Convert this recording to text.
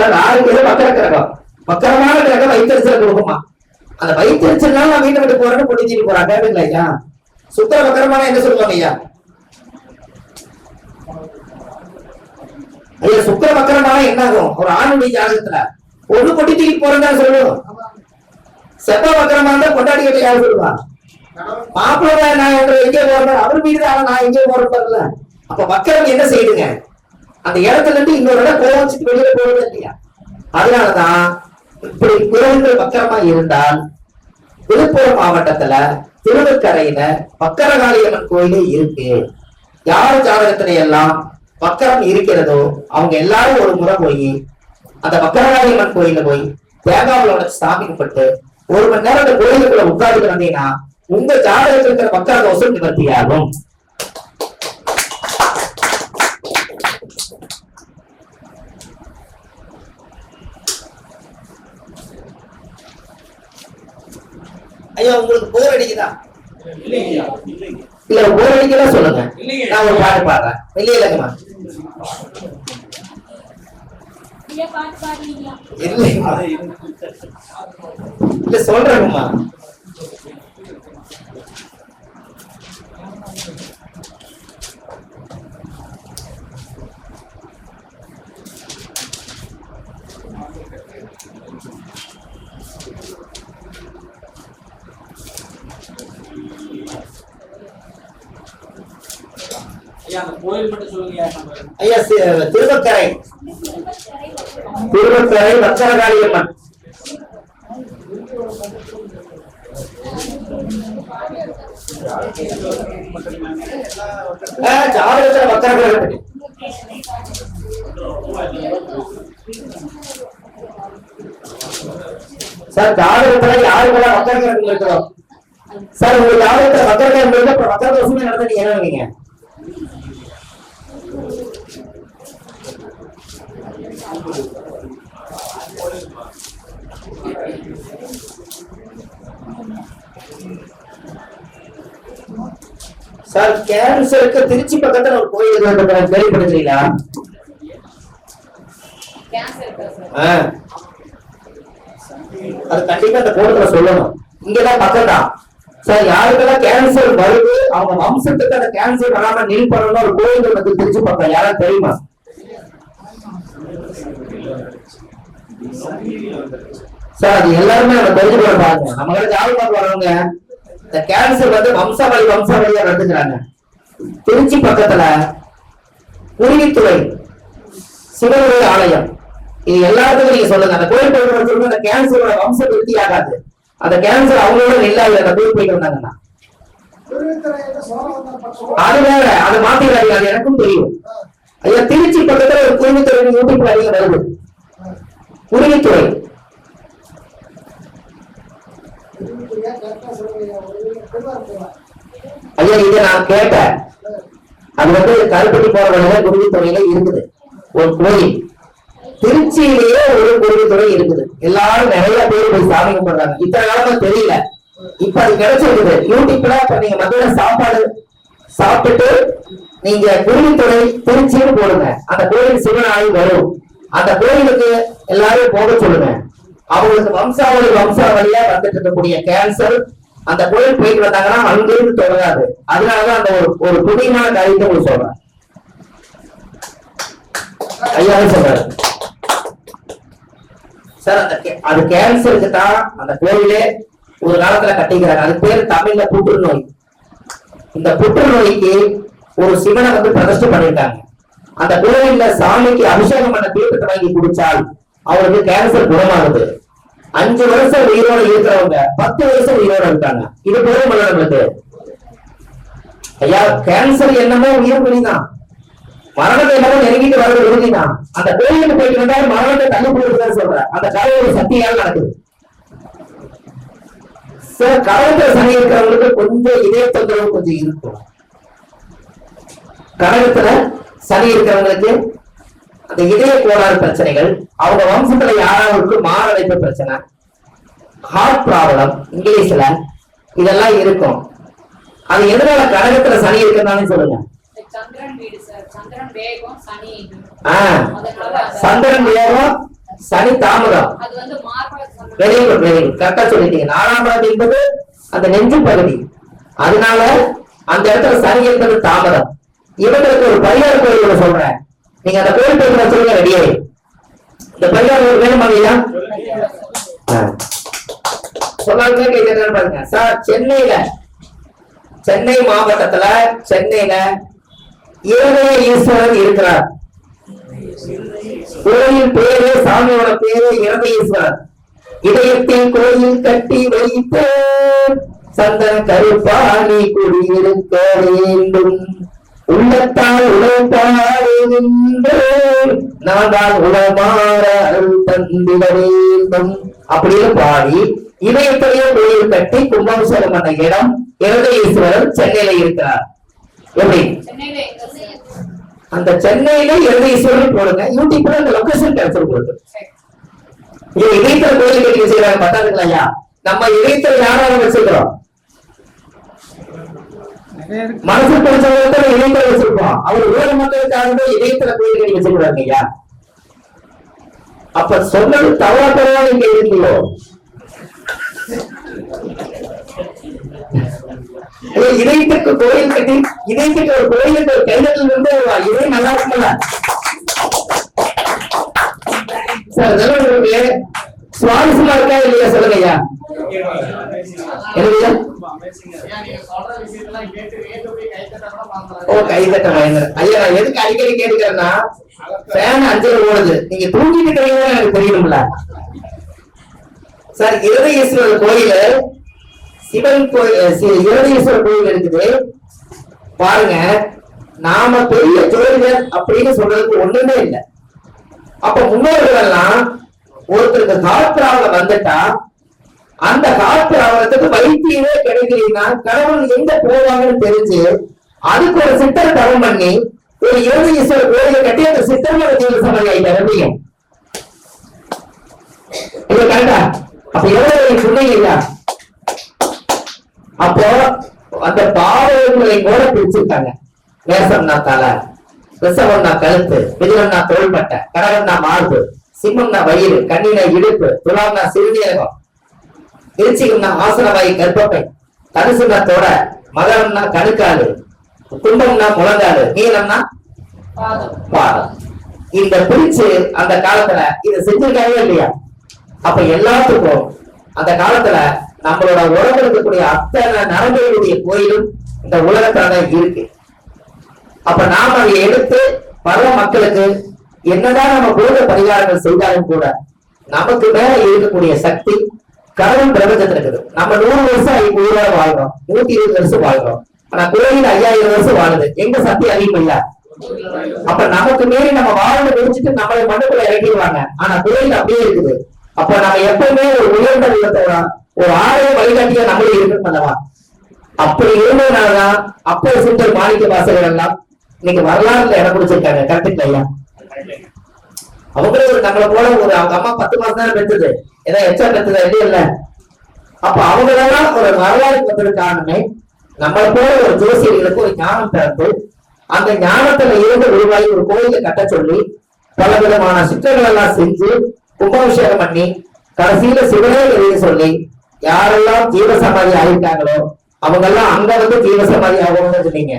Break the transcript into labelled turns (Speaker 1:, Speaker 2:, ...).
Speaker 1: Sir 6 பேர் வக்கர கிரகம், வக்கரமான கிரகம் வைத்தறிச்சல் கொடுக்குமா. அந்த வைத்தறிச்சல்னால நான் வீட்டை விட்டு போறேன்னு பொடிச்சிட்டு போறான். கேட்பீங்களா ஐயா? சுக்கர வக்கரமான என்ன சொல்லுவாங்க ஐயா? ஐயா சுக்கர வக்கரமான என்ன ஆகும்? ஒரு ஆணுடைய ஜாதகத்துல ஒண்ணு பொட்டி தூக்கி போறேன்னு சொல்லுவோம். செவ்வாய் வக்கரமா இருந்தா கொண்டாடி கிட்ட யாரு சொல்லுவா? மாப்பிள்ளை நான் எங்கே போறேன், அவர் வீடு நான் எங்கே போறேன்ல. அப்ப வக்கரம் என்ன செய்யுதுங்க? அந்த இடத்துல இருந்து இன்னொரு இடம் கோவச்சுட்டு வெளியில போறது இல்லையா? அதனாலதான் இப்படி குரல்கள் வக்கரமா இருந்தால் விழுப்புரம் மாவட்டத்துல திருவக்கரையில வக்கரகாளியம்மன் கோயிலே இருக்கு. யார் ஜாதகத்துல எல்லாம் வக்கரம் இருக்கிறதோ அவங்க எல்லாரும் ஒரு முறை போய் அந்த வக்கரகாளியம்மன் கோயில போய் தேங்காவில் உடச்சு சாமி கும்பிட்டு 1 மணி நேரம் அந்த கோயிலுக்குள்ள உட்கார்ந்து வந்தீங்கன்னா உங்க ஜாதகத்தில் இருக்கிற வக்கர தோஷம் நிவர்த்தியாகும். ஐயா உங்களுக்கு போர் அடிக்குதா? இல்ல போர் அடிக்கல சொல்லுங்க, நான் ஒரு பாட்டு பாடுறேன். இல்லைங்களா? இல்ல சொல்றேங்கம்மா. ஐயா திருவக்கரை வக்கரகாளியம்மன் ஜாதகத்துல வக்கரகாளியம்மன் சார். ஜாதகத்துல யாருக்கெல்லாம் வக்கரகாளியம்மன் இருக்கிறோம் சார்? உங்க ஜாதகத்துல வக்கரகாளியம்மன் இருக்கு, அப்புறம் வக்கர தோஷமே நடந்து என்ன நீங்க சார்? கேன்சருக்கு திருச்சி பக்கத்துல ஒரு கோயில் கேள்விப்படுறீங்களா? அது கண்டிப்பா இந்த கோடத்துல சொல்லணும். இங்கதான் பக்கம் தான் சார். யாருக்கெல்லாம் கேன்சர் வருது அவங்க வம்சத்துக்கு அந்த கேன்சர் வராம நீல் பண்ணணும் ஒரு கோயில் வந்து திருச்சி பக்கம். யாராவது தெரியுமா சார்? அது எல்லாருமே நம்ம தெரிஞ்சுக்கணும் பாருங்க. நம்ம கிட்ட ஜாதகம் பார்க்க வரவங்க இந்த கேன்சர் வந்து வம்சாவளியா நடந்துக்கிறாங்க. திருச்சி பக்கத்துல குருவித்துறை சிவனுடைய ஆலயம், இது எல்லாத்துக்கும் நீங்க சொல்லுங்க. அந்த கோயில் போயிட்டு சொல்லுங்க, அந்த கேன்சரோட வம்சம் விருத்தி ஆகாது. அந்த கேன்சர் அவங்களோட நில்லாது. அந்த கோயில் போயிட்டு வந்தாங்கன்னா அது வேற, அது மாத்திராங்க. அது எனக்கும் தெரியும் ஐயா. திருச்சி பக்கத்துல ஒரு குருவித்துறை யூடியூப்ல அதிகம் வருது. குருவித்துறை ஐயா, இதை நான் கேட்டேன். அது வந்து கருப்பட்டி போற வழியில குருவித்துறையில இருக்குது ஒரு கோயில். திருச்சியிலேயே ஒரு குருவித்துறை இருக்குது. எல்லாரும் நிறைய பேர் போய் சாமி கும்பிடுறாங்க. இத்தனை காலமா தெரியல, இப்ப அது கிடைச்சிருக்குது யூடியூப்ல. இப்ப நீங்க மத்தியான சாப்பாடு சாப்பிட்டுட்டு நீங்க குருவித்துறை திருச்சின்னு போடுங்க, அந்த கோயில் சிவனாயி வரும். அந்த கோயிலுக்கு எல்லாரும் போக சொல்லுங்க. அவங்களுக்கு வம்சாவளியா வந்துட்டு இருக்கக்கூடிய கேன்சர் அந்த கோயில் போயிட்டு வந்தாங்கன்னா அங்கிருந்து தொடராது. அதனாலதான் அந்த ஒரு புதியமான காரியத்தை உங்களுக்கு சொல்றேன் ஐயா. சொல்றாரு சார், அது கேன்சருக்கு தான் அந்த கோயிலே ஒரு காலத்துல கட்டிக்கிறாங்க. அது பேரு தமிழ்ல புற்றுநோய். இந்த புற்றுநோய்க்கு ஒரு சிவனை வந்து பிரதிஷ்டை பண்ணிருக்காங்க. அந்த கோயில்ல சாமிக்கு அபிஷேகம் பண்ண தீர்த்தத்தை வாங்கி குடிச்சால் அவருக்கு கேன்சர் குணமாகுது. 5 வருஷம் உயிரோட இருக்கிறவங்க 10 வருஷம் உயிரோட இருக்காங்க. இது பெரும் நம்மளுக்கு ஐயா. கேன்சர் என்னமோ உயிர் வெளிதான், மரணத்தை என்னமோ நெருங்கிட்டு வர்றது உறுதிதான். அந்த கோயிலுக்கு போயிட்டு இருந்தாலும் மரணத்தை தள்ளி போடுறதுன்னு சொல்ற அந்த கதை ஒரு சக்தியால் நடக்குது சார். கடவுள சனி இருக்கிறவங்களுக்கு கொஞ்சம் இதே தொந்தரவு கொஞ்சம் இருக்கும். கடகத்துல சனி இருக்கிறவங்களுக்கு அந்த இதய கோளாறு பிரச்சனைகள், அவங்க வம்சத்துல யாராவது மாரடைப்பு பிரச்சனை, ஹார்ட் ப்ராப்ளம் இங்கிலீஷ்ல இதெல்லாம் இருக்கும். அது எதனால கடகத்துல சனி இருக்கிறதானே சொல்லுங்க. சந்திரன் வேகம் சனி தாமதம். வெரி குட் வெரி குட், கரெக்டா சொல்லிட்டீங்க. 4ஆம் பாவம் என்பது அந்த நெஞ்சு பகுதி, அதனால அந்த இடத்துல சனி என்பது தாமதம். இவங்களுக்கு ஒரு பரிகார கோயில் சொல்றேன், நீங்க அந்த கோயில் போய் சொல்லுங்க. ரெடியே இந்த பரிகார கோயில் வேணுமா இல்லையா? சொல்லாங்க கேட்க பாருங்க சார். சென்னை மாவட்டத்துல சென்னையில இருதய ஈஸ்வரன் இருக்கிறார். கோயில் பேரு, சாமியோட பேரு இருதயேஸ்வரர். இதயத்தில் கோயில் கட்டி வைத்து சந்தன கருப்பாணி குடியிருக்க வேண்டும், உள்ளத்தால் உழைப்பாடு நான் உளமாற தந்திட வேண்டும் அப்படின்னு பாடி இதயத்திலேயே கோயில் கட்டி கும்பாபிஷேகம் பண்ண இடம் இருதயேஸ்வரர் சென்னையில இருக்கிறார். எப்படி அந்த சென்னையில இருதயேஸ்வரர் போடுங்க, யூடியூப்ல அந்த லொகேஷன் கேப்சர் போடுங்க. இதயத்துல கோயில் கட்டி வச்சுக்கிறாங்க பத்தாதுங்களா ஐயா? நம்ம இதயத்துல யாராவது வச்சிருக்கிறோம், மனசு பிடிச்சவங்க இதயத்துல வச்சிருப்போம். அவர் உலக மக்களுக்காக இதயத்துல கோயில் கட்டி வச்சிருக்கிறாங்க ஐயா. அப்ப சொன்னது தவறா தவறா நீங்க இருக்கீங்களோ? இதயத்துக்கு கோயில் கட்டி, இதயத்துக்கு ஒரு கோயிலுக்கு ஒரு கைதட்டல் இருந்து இதே நல்லா இருக்குல்ல சார்? இதெல்லாம் சுவாரஸ்யமா இருக்கா இல்லையா சொல்லுங்க ஐயா? ஓ கைதட்ட பயங்கர ஐயா. நான் எதுக்கு அடிக்கடி கேட்டுக்கிறேன்னா, ஃபேன் 5 ஓடுது, நீங்க தூங்கிட்டு இருக்கீங்கன்னு எனக்கு தெரியணும்ல சார். இருதயேஸ்வரர் கோயில், சிவன் கோயில், இருதயேஸ்வரர் கோயில் இருக்குது பாருங்க. நாம பெரிய ஜோதிடர் அப்படின்னு சொல்றதுக்கு ஒண்ணுமே இல்லை. அப்ப முன்னோர்கள் எல்லாம் ஒருத்தருக்கு காற்றாவலம் வந்துட்டா அந்த காற்றாவலத்துக்கு வைத்தியமே கிடைக்கலன்னா கடவுள் எங்க போவாங்கன்னு தெரிஞ்சு அதுக்கு ஒரு சித்தர் தவம் பண்ணி ஒரு இருதயேஸ்வரர் கோயிலை கட்டி அந்த சித்தர்ம ஜீவசமாதி ஆயிட்டாரு. இது கரெக்டா? அப்ப எவ்வளவு சொன்னீங்க? அப்போ அந்த பாவங்களை கூட பிரிச்சிருக்காங்க. மேசம்னா தலை, ரிஷபம்னா கழுத்து, மிதுனம்னா தோள்பட்டை, கடகம்னா மார்பு, சிம்மம்னா வயிறு, கண்ணினா இடுப்பு, துலாம்னா சிறுநீரகம், விருச்சிகம்னா ஆசனவாயு கர்ப்பப்பை, தனுசுனா தொடை, மகரம்னா கணுக்காலு, கும்பம்னா முழங்காலு, நீளம்னா பாதம். இந்த பிரிச்சு அந்த காலத்துல இதை செஞ்சிருக்காங்க இல்லையா? அப்ப எல்லாத்துக்கும் அந்த காலத்துல நம்மளோட உடம்புல இருக்கக்கூடிய அத்தனை நரம்புகளுடைய கோயிலும் இந்த உலகத்தான இருக்கு. அப்ப நாம அதை எடுத்து வர்ற மக்களுக்கு என்னதான் நம்ம பூத பரிகாரங்கள் செய்தாலும் கூட நமக்கு மேல இருக்கக்கூடிய சக்தி கடவுள் பிரபஞ்சத்துல இருக்குது. நம்ம 100 வருஷம் உயிரோட வாழ்றோம், 120 வருஷம் வாழ்றோம். ஆனா கோயில் 5000 வருஷம் வாழுது. எங்க சக்தி அதிகம் இல்ல? அப்ப நமக்கு மீறி நம்ம வாழ்ந்து முடிச்சுட்டு நம்மளை மண்ணுக்குள்ள இறக்கிடுவாங்க. ஆனா கோயில் அப்படியே இருக்குது. அப்ப நம்ம எப்பவுமே ஒரு உயர்ந்த விதத்தோட ஒரு ஆலய வழிகாட்டியா நம்மளும் இருக்கணும் அல்லவா? அப்படி இருந்ததுனாலதான் அப்போ செஞ்ச மாணிக்க வாசகர் எல்லாம் இன்னைக்கு வரலாறுல இடம் பிடிச்சிருக்காங்க. கரெக்ட் ஐயா? அவங்களே ஒரு நம்மளை போல ஒரு அவங்க அம்மா 10 மாசம் தானே பெற்றது, ஏதாவது எச்சா பெற்றதா இல்லையா இல்ல? அப்ப அவங்களெல்லாம் ஒரு வரலாறு வந்தது காரணமே நம்மளை போல ஒரு ஜோசியர்களுக்கு ஒரு ஞானம் பிறந்து அந்த ஞானத்துல இருந்து உருவாகி ஒரு கோயிலை கட்ட சொல்லி பல விதமான சிற்றங்கள் எல்லாம் செஞ்சு கும்பாபிஷேகம் பண்ணி கடைசியில சிவனே எழுதி சொல்லி யாரெல்லாம் ஜீவசமாதி ஆகிட்டாங்களோ அவங்க எல்லாம் அங்க வந்து ஜீவசமாதி ஆகணும்னு சொன்னீங்க.